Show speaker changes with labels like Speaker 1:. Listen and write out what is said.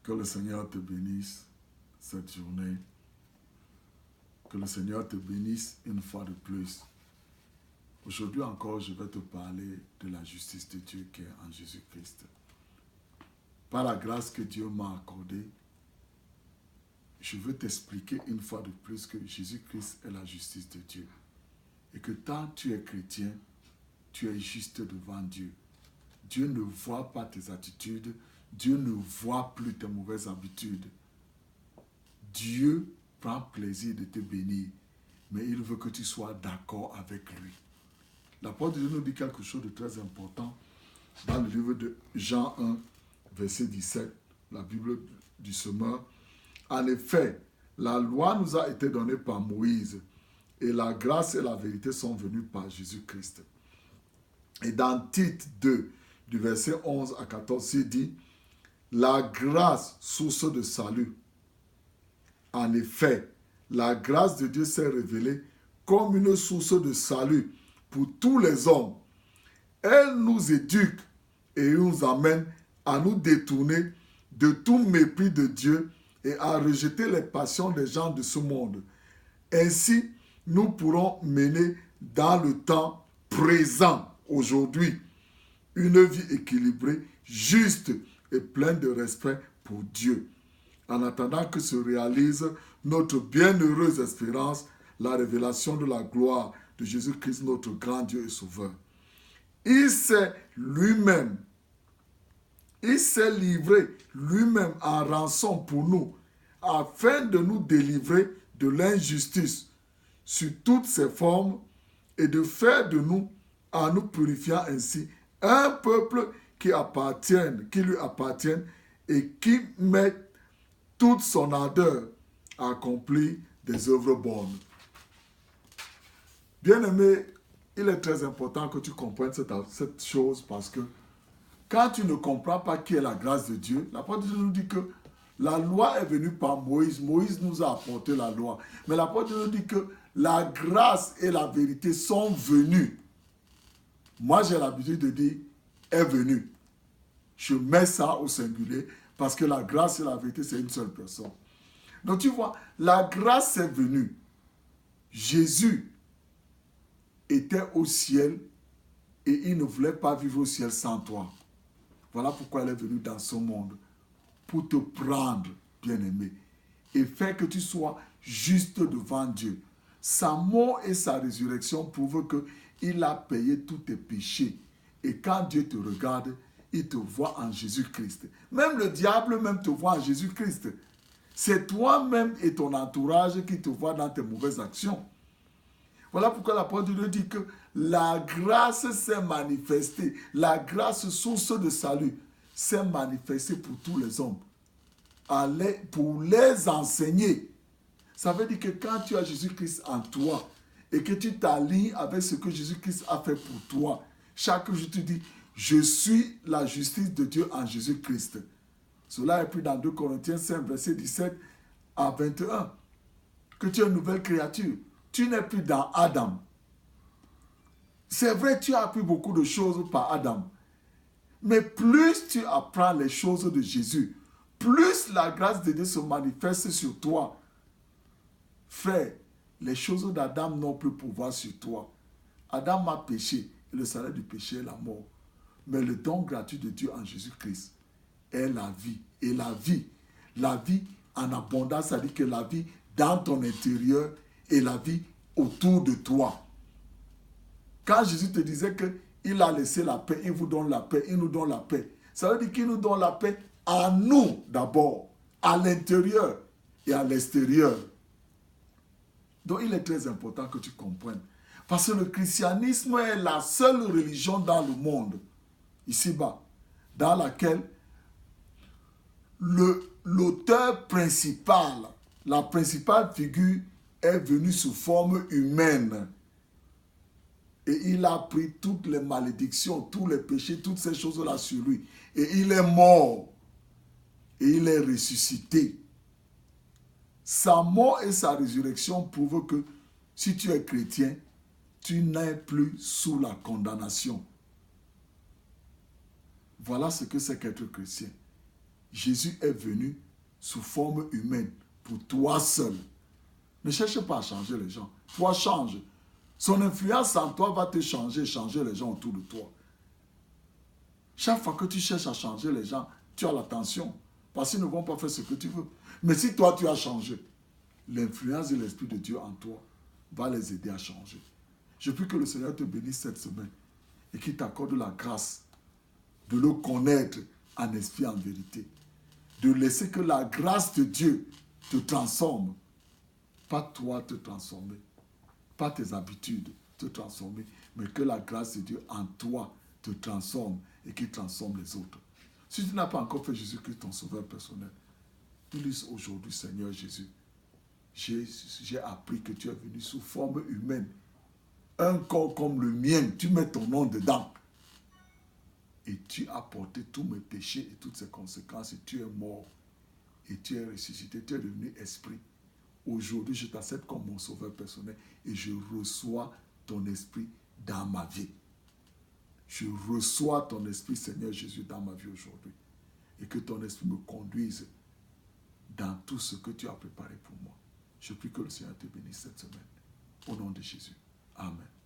Speaker 1: Que le Seigneur te bénisse cette journée. Que le Seigneur te bénisse une fois de plus. Aujourd'hui encore, je vais te parler de la justice de Dieu qui est en Jésus-Christ. Par la grâce que Dieu m'a accordée, je veux t'expliquer une fois de plus que Jésus-Christ est la justice de Dieu. Et que tant que tu es chrétien, tu es juste devant Dieu. Dieu ne voit pas tes attitudes. Dieu ne voit plus tes mauvaises habitudes. Dieu prend plaisir de te bénir, mais il veut que tu sois d'accord avec lui. L'apôtre de Dieu nous dit quelque chose de très important dans le livre de Jean 1, verset 17, la Bible du semeur. En effet, la loi nous a été donnée par Moïse et la grâce et la vérité sont venues par Jésus-Christ. Et dans Tite 2, du verset 11 à 14, il dit « La grâce, source de salut. En effet, la grâce de Dieu s'est révélée comme une source de salut pour tous les hommes. Elle nous éduque et nous amène à nous détourner de tout mépris de Dieu et à rejeter les passions des gens de ce monde. Ainsi, nous pourrons mener dans le temps présent, aujourd'hui, une vie équilibrée, juste et pleine de respect pour Dieu. En attendant que se réalise notre bienheureuse espérance, la révélation de la gloire de Jésus-Christ, notre grand Dieu et Sauveur. Il s'est livré lui-même en rançon pour nous, afin de nous délivrer de l'injustice sur toutes ses formes et de faire de nous, en nous purifiant ainsi, un peuple qui lui appartienne et qui met toute son ardeur à accomplir des œuvres bonnes. Bien-aimé, il est très important que tu comprennes cette chose parce que quand tu ne comprends pas qui est la grâce de Dieu, l'apôtre nous dit que la loi est venue par Moïse. Moïse nous a apporté la loi. Mais l'apôtre nous dit que la grâce et la vérité sont venues. Moi, j'ai l'habitude de dire est venue. Je mets ça au singulier parce que la grâce et la vérité, c'est une seule personne. Donc tu vois, la grâce est venue. Jésus était au ciel et il ne voulait pas vivre au ciel sans toi. Voilà pourquoi elle est venue dans ce monde. Pour te prendre, bien-aimé, et faire que tu sois juste devant Dieu. Sa mort et sa résurrection prouvent qu'il a payé tous tes péchés. Et quand Dieu te regarde, il te voit en Jésus-Christ. Même le diable même te voit en Jésus-Christ. C'est toi-même et ton entourage qui te voient dans tes mauvaises actions. Voilà pourquoi l'apôtre Dieu dit que la grâce s'est manifestée. La grâce, source de salut, s'est manifestée pour tous les hommes. Pour les enseigner. Ça veut dire que quand tu as Jésus-Christ en toi et que tu t'alignes avec ce que Jésus-Christ a fait pour toi, chaque jour tu dis, je suis la justice de Dieu en Jésus-Christ. Cela est pris dans 2 Corinthiens 5, verset 17 à 21. Que tu es une nouvelle créature. Tu n'es plus dans Adam. C'est vrai, tu as appris beaucoup de choses par Adam. Mais plus tu apprends les choses de Jésus, plus la grâce de Dieu se manifeste sur toi. Frère, les choses d'Adam n'ont plus pouvoir sur toi. Adam a péché et le salaire du péché est la mort. Mais le don gratuit de Dieu en Jésus-Christ est la vie. Et la vie en abondance, ça dit que la vie dans ton intérieur et la vie autour de toi. Quand Jésus te disait qu'il a laissé la paix, il vous donne la paix, il nous donne la paix. Ça veut dire qu'il nous donne la paix à nous d'abord, à l'intérieur et à l'extérieur. Donc il est très important que tu comprennes. Parce que le christianisme est la seule religion dans le monde, ici-bas, dans laquelle l'auteur principal, la principale figure est venue sous forme humaine. Et il a pris toutes les malédictions, tous les péchés, toutes ces choses-là sur lui. Et il est mort. Et il est ressuscité. Sa mort et sa résurrection prouvent que si tu es chrétien, tu n'es plus sous la condamnation. Voilà ce que c'est qu'être chrétien. Jésus est venu sous forme humaine pour toi seul. Ne cherche pas à changer les gens. Toi, change. Son influence en toi va te changer les gens autour de toi. Chaque fois que tu cherches à changer les gens, tu as l'attention. Parce qu'ils ne vont pas faire ce que tu veux. Mais si toi, tu as changé, l'influence de l'Esprit de Dieu en toi va les aider à changer. Je prie que le Seigneur te bénisse cette semaine et qu'il t'accorde la grâce de le connaître en esprit, en vérité. De laisser que la grâce de Dieu te transforme. Pas toi te transformer, pas tes habitudes te transformer, mais que la grâce de Dieu en toi te transforme et qu'il transforme les autres. Si tu n'as pas encore fait Jésus-Christ ton sauveur personnel, dis aujourd'hui, Seigneur Jésus, j'ai appris que tu es venu sous forme humaine. Un corps comme le mien, tu mets ton nom dedans. Et tu as porté tous mes péchés et toutes ses conséquences et tu es mort. Et tu es ressuscité, tu es devenu esprit. Aujourd'hui, je t'accepte comme mon sauveur personnel et je reçois ton esprit dans ma vie. Je reçois ton esprit, Seigneur Jésus, dans ma vie aujourd'hui. Et que ton esprit me conduise dans tout ce que tu as préparé pour moi. Je prie que le Seigneur te bénisse cette semaine. Au nom de Jésus. Amen.